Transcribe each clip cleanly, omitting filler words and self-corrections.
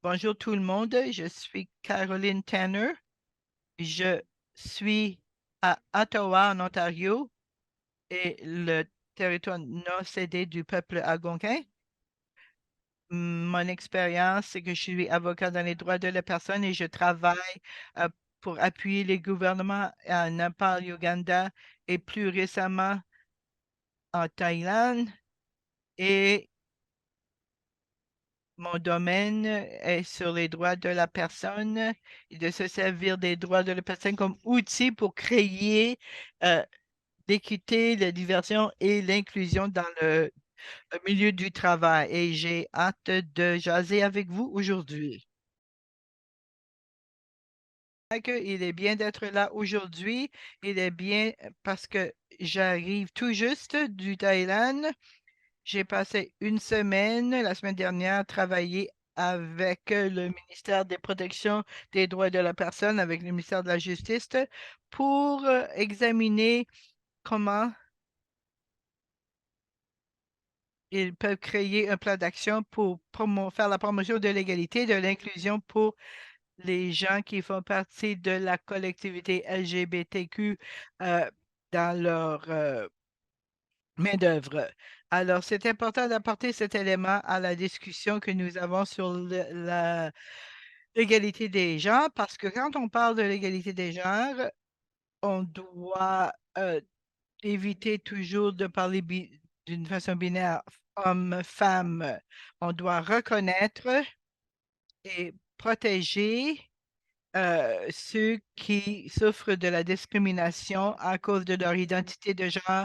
Bonjour tout le monde, je suis Caroline Tanner. Je suis à Ottawa, en Ontario, et le territoire non cédé du peuple algonquin. Mon expérience, c'est que je suis avocat dans les droits de la personne et je travaille euh, pour appuyer les gouvernements à Népal, Uganda et plus récemment en Thaïlande. Et mon domaine est sur les droits de la personne et de se servir des droits de la personne comme outil pour créer euh, l'équité, la diversion et l'inclusion dans le milieu du travail. Et j'ai hâte de jaser avec vous aujourd'hui. Il est bien d'être là aujourd'hui. Il est bien parce que j'arrive tout juste du Thaïlande. J'ai passé une semaine, la semaine dernière, à travailler avec le ministère des Protections des droits de la personne, avec le ministère de la Justice, pour examiner comment ils peuvent créer un plan d'action pour faire la promotion de l'égalité, de l'inclusion pour les gens qui font partie de la collectivité LGBTQ euh, dans leur main-d'œuvre. Alors, c'est important d'apporter cet élément à la discussion que nous avons sur l'égalité des genres, parce que quand on parle de l'égalité des genres, on doit éviter toujours de parler d'une façon binaire homme-femme. On doit reconnaître et protéger ceux qui souffrent de la discrimination à cause de leur identité de genre,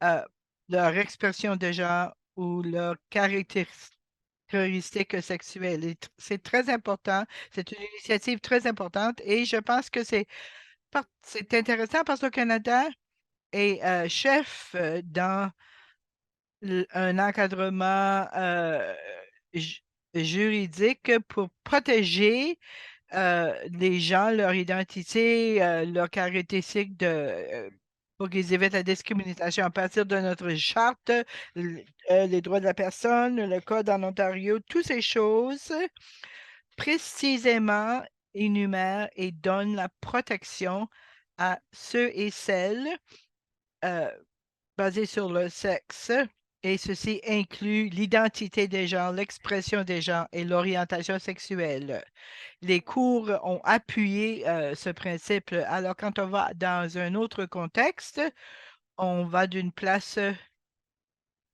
euh, leur expression de genre ou leurs caractéristiques sexuelles. C'est très important. C'est une initiative très importante et je pense que c'est intéressant parce que le Canada est chef dans un encadrement ju- juridique pour protéger les gens, leur identité, leurs caractéristiques pour qu'ils évitent la discrimination à partir de notre charte, les droits de la personne, le code en Ontario, toutes ces choses précisément énumèrent et donnent la protection à ceux et celles euh, basés sur le sexe. Et ceci inclut l'identité des gens, l'expression des gens et l'orientation sexuelle. Les cours ont appuyé ce principe. Alors, quand on va dans un autre contexte, on va d'une place,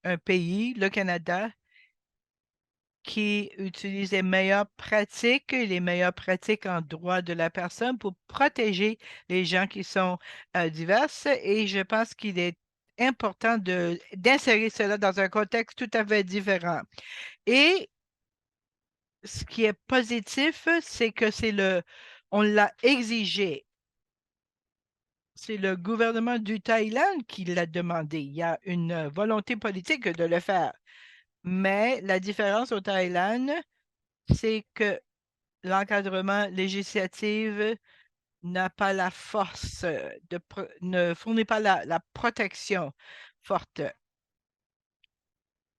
un pays, le Canada, qui utilise les meilleures pratiques en droit de la personne pour protéger les gens qui sont diverses. Et je pense qu'il est important d'insérer cela dans un contexte tout à fait différent. Et ce qui est positif, c'est que on l'a exigé. C'est le gouvernement du Thaïlande qui l'a demandé. Il y a une volonté politique de le faire. Mais la différence au Thaïlande, c'est que l'encadrement législatif n'a pas la force ne fournit pas la protection forte.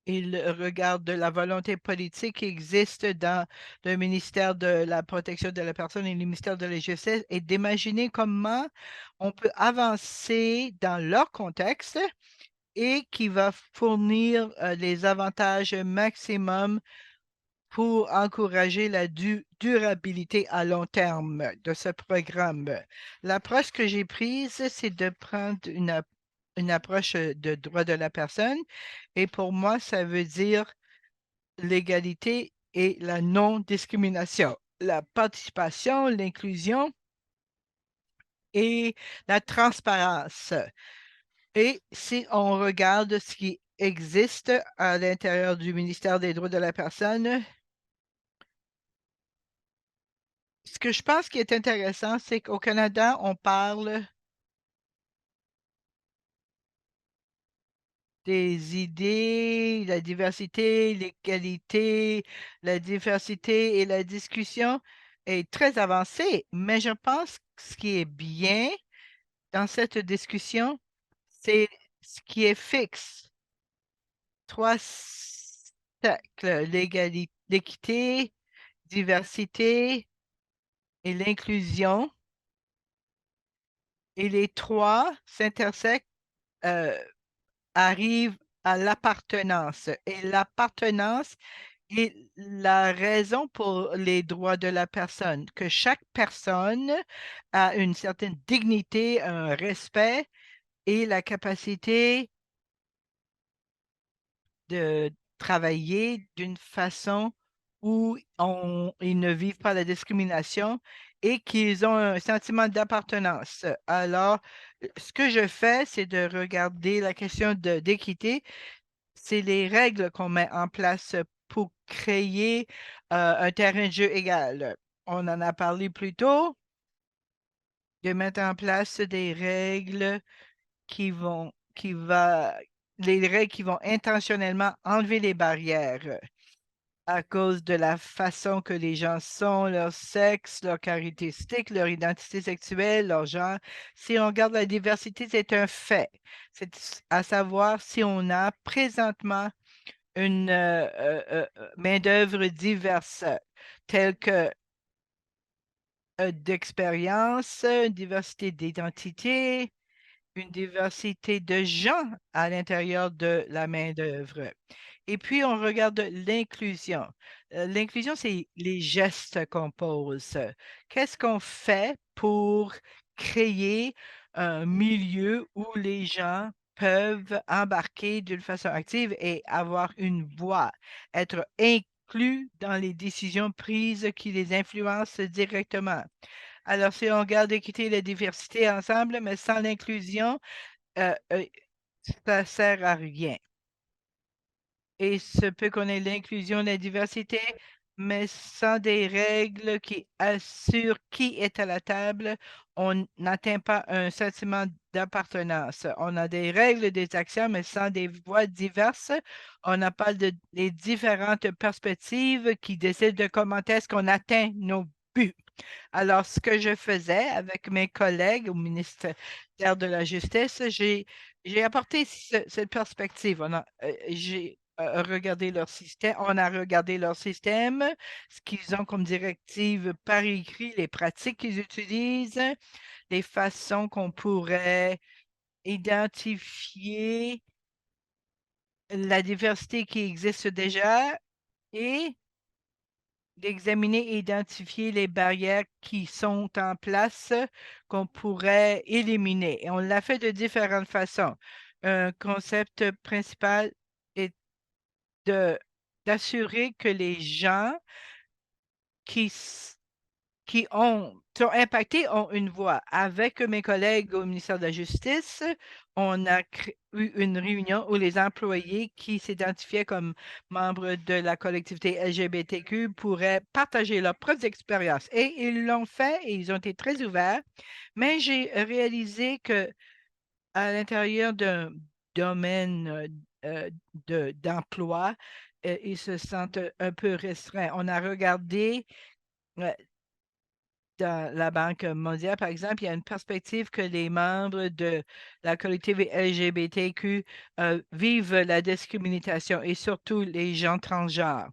Il regarde la volonté politique qui existe dans le ministère de la Protection de la personne et le ministère de la Justice et d'imaginer comment on peut avancer dans leur contexte et qui va fournir les avantages maximum pour encourager la durabilité à long terme de ce programme. L'approche que j'ai prise, c'est de prendre une approche de droit de la personne. Et pour moi, ça veut dire l'égalité et la non-discrimination, la participation, l'inclusion et la transparence. Et si on regarde ce qui existe à l'intérieur du ministère des droits de la personne, ce que je pense qui est intéressant, c'est qu'au Canada, on parle des idées, la diversité, l'égalité, la diversité et la discussion est très avancée. Mais je pense que ce qui est bien dans cette discussion, c'est ce qui est fixe. Trois, l'équité, diversité et l'inclusion. Et les trois s'intersectent, euh, arrivent à l'appartenance. Et l'appartenance est la raison pour les droits de la personne, que chaque personne a une certaine dignité, un respect et la capacité de travailler d'une façon où ils ne vivent pas la discrimination et qu'ils ont un sentiment d'appartenance. Alors, ce que je fais, c'est de regarder la question d'équité. C'est les règles qu'on met en place pour créer un terrain de jeu égal. On en a parlé plus tôt, de mettre en place des règles les règles qui vont intentionnellement enlever les barrières à cause de la façon que les gens sont, leur sexe, leurs caractéristiques, leur identité sexuelle, leur genre. Si on regarde la diversité, c'est un fait. C'est à savoir si on a présentement une main-d'œuvre diverse, telle que d'expérience, une diversité d'identité, une diversité de gens à l'intérieur de la main-d'œuvre. Et puis, on regarde l'inclusion. L'inclusion, c'est les gestes qu'on pose. Qu'est-ce qu'on fait pour créer un milieu où les gens peuvent embarquer d'une façon active et avoir une voix, être inclus dans les décisions prises qui les influencent directement. Alors, si on regarde l'équité et la diversité ensemble, mais sans l'inclusion, ça sert à rien. Et ce peut qu'on ait l'inclusion, la diversité, mais sans des règles qui assurent qui est à la table, on n'atteint pas un sentiment d'appartenance. On a des règles, des actions, mais sans des voix diverses, on n'a pas les différentes perspectives qui décident de comment est-ce qu'on atteint nos buts. Alors, ce que je faisais avec mes collègues au ministère de la Justice, j'ai apporté cette perspective. J'ai regardé leur système, on a regardé leur système, ce qu'ils ont comme directive par écrit, les pratiques qu'ils utilisent, les façons qu'on pourrait identifier la diversité qui existe déjà et d'examiner et identifier les barrières qui sont en place qu'on pourrait éliminer. Et on l'a fait de différentes façons. Un concept principal est de d'assurer que les gens qui, qui sont impactés ont une voix. Avec mes collègues au ministère de la Justice, on a eu une réunion où les employés qui s'identifiaient comme membres de la collectivité LGBTQ pourraient partager leurs propres expériences. Et ils l'ont fait et ils ont été très ouverts. Mais j'ai réalisé que à l'intérieur d'un domaine d'emploi, ils se sentent un peu restreints. On a regardé euh, dans la Banque mondiale, par exemple, il y a une perspective que les membres de la collectivité LGBTQ vivent la discrimination et surtout les gens transgenres.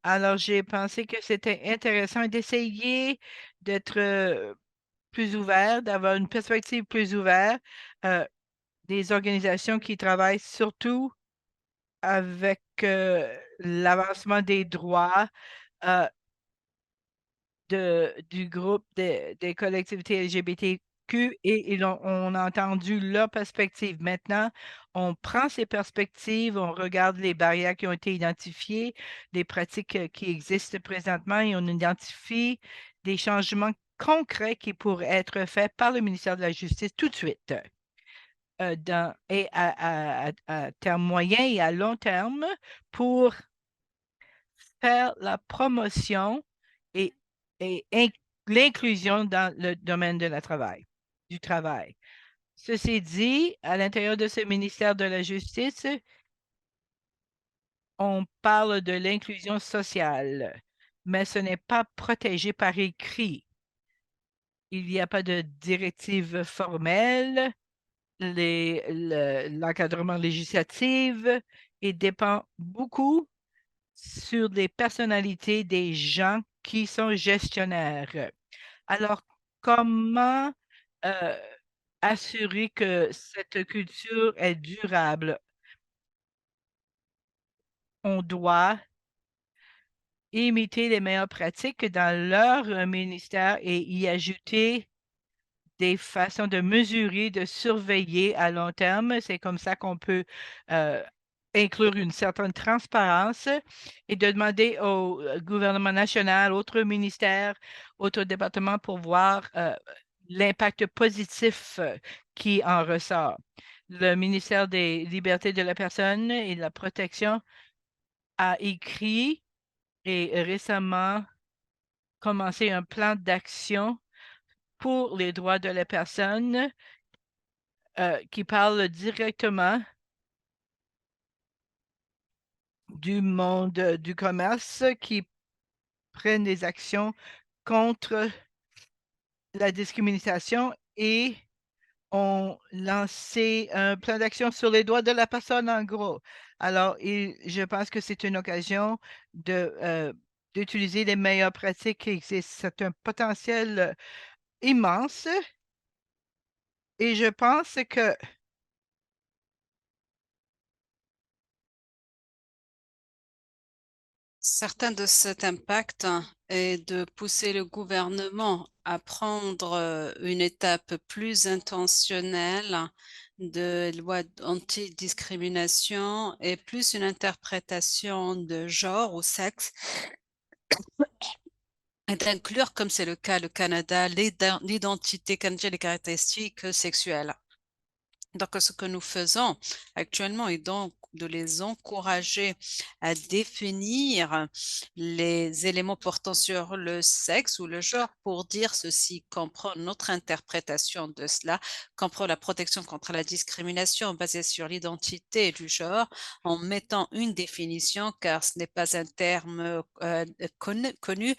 Alors, j'ai pensé que c'était intéressant d'essayer d'être plus ouvert, d'avoir une perspective plus ouverte, euh, des organisations qui travaillent surtout avec l'avancement des droits. euh, du groupe des collectivités LGBTQ et on a entendu leur perspective. Maintenant, on prend ces perspectives, on regarde les barrières qui ont été identifiées, les pratiques qui existent présentement et on identifie des changements concrets qui pourraient être faits par le ministère de la Justice tout de suite. Et à terme moyen et à long terme pour faire la promotion et, et l'inclusion dans le domaine de la travail, du travail. Ceci dit, à l'intérieur de ce ministère de la Justice, on parle de l'inclusion sociale, mais ce n'est pas protégé par écrit. Il n'y a pas de directive formelle. L'encadrement législatif et dépend beaucoup sur les personnalités des gens qui sont gestionnaires. Alors, comment euh, assurer que cette culture est durable? On doit imiter les meilleures pratiques dans leur ministère et y ajouter des façons de mesurer, de surveiller à long terme. C'est comme ça qu'on peut euh, inclure une certaine transparence et de demander au gouvernement national, autres ministères, autres départements pour voir l'impact positif qui en ressort. Le ministère des Libertés de la personne et de la protection a écrit et récemment commencé un plan d'action pour les droits de la personne qui parle directement du monde du commerce qui prennent des actions contre la discrimination et ont lancé un plan d'action sur les droits de la personne en gros. Alors, je pense que c'est une occasion d'utiliser les meilleures pratiques qui existent. C'est un potentiel immense et je pense que Certain de cet impact est de pousser le gouvernement à prendre une étape plus intentionnelle de loi anti-discrimination et plus une interprétation de genre ou sexe et d'inclure, comme c'est le cas au Canada, l'identité canadienne et les caractéristiques sexuelles. Donc, ce que nous faisons actuellement est donc de les encourager à définir les éléments portant sur le sexe ou le genre pour dire ceci, comprend notre interprétation de cela, comprend la protection contre la discrimination basée sur l'identité du genre en mettant une définition car ce n'est pas un terme connu.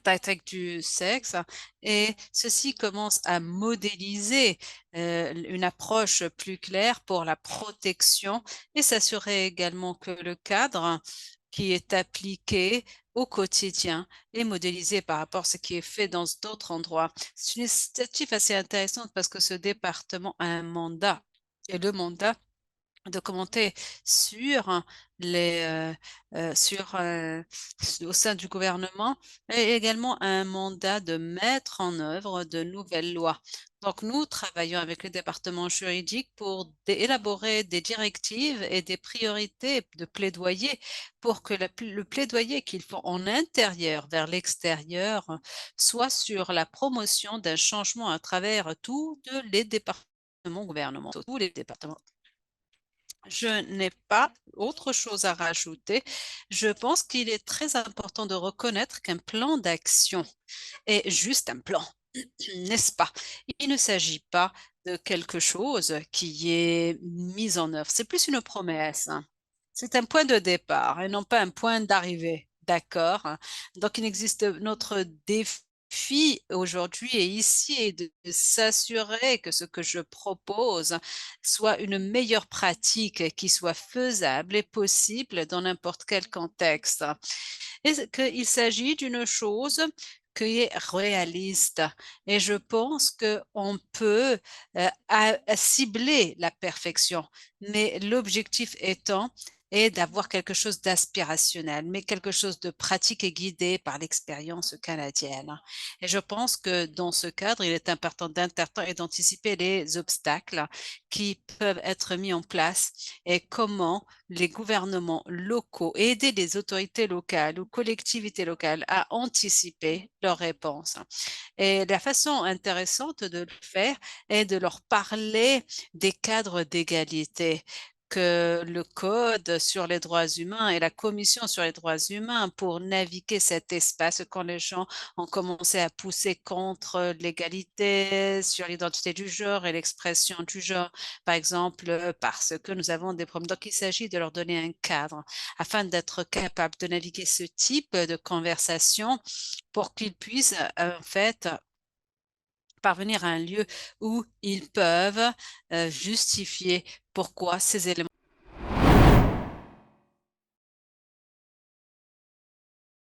Tactique du sexe et ceci commence à modéliser une approche plus claire pour la protection et s'assurer également que le cadre qui est appliqué au quotidien est modélisé par rapport à ce qui est fait dans d'autres endroits. C'est une initiative assez intéressante parce que ce département a un mandat et le mandat de commenter sur les au sein du gouvernement et également un mandat de mettre en œuvre de nouvelles lois. Donc, nous travaillons avec le département juridique pour élaborer des directives et des priorités de plaidoyer pour que le plaidoyer qu'ils font en intérieur vers l'extérieur soit sur la promotion d'un changement à travers tous les départements gouvernementaux, tous les départements. Je n'ai pas autre chose à rajouter. Je pense qu'il est très important de reconnaître qu'un plan d'action est juste un plan, n'est-ce pas? Il ne s'agit pas de quelque chose qui est mis en œuvre. C'est plus une promesse, hein. C'est un point de départ et non pas un point d'arrivée. D'accord? Donc, il existe notre défi aujourd'hui et ici est de s'assurer que ce que je propose soit une meilleure pratique qui soit faisable et possible dans n'importe quel contexte. Et qu'il s'agit d'une chose qui est réaliste. Et je pense qu'on peut cibler la perfection, mais l'objectif étant est d'avoir quelque chose d'aspirationnel, mais quelque chose de pratique et guidé par l'expérience canadienne. Et je pense que dans ce cadre, il est important et d'anticiper les obstacles qui peuvent être mis en place et comment les gouvernements locaux et aider les autorités locales ou collectivités locales à anticiper leurs réponses. Et la façon intéressante de le faire est de leur parler des cadres d'égalité que le Code sur les droits humains et la Commission sur les droits humains pour naviguer cet espace quand les gens ont commencé à pousser contre l'égalité sur l'identité du genre et l'expression du genre, par exemple, parce que nous avons des problèmes. Donc, il s'agit de leur donner un cadre afin d'être capable de naviguer ce type de conversation pour qu'ils puissent, en fait, parvenir à un lieu où ils peuvent justifier pourquoi ces éléments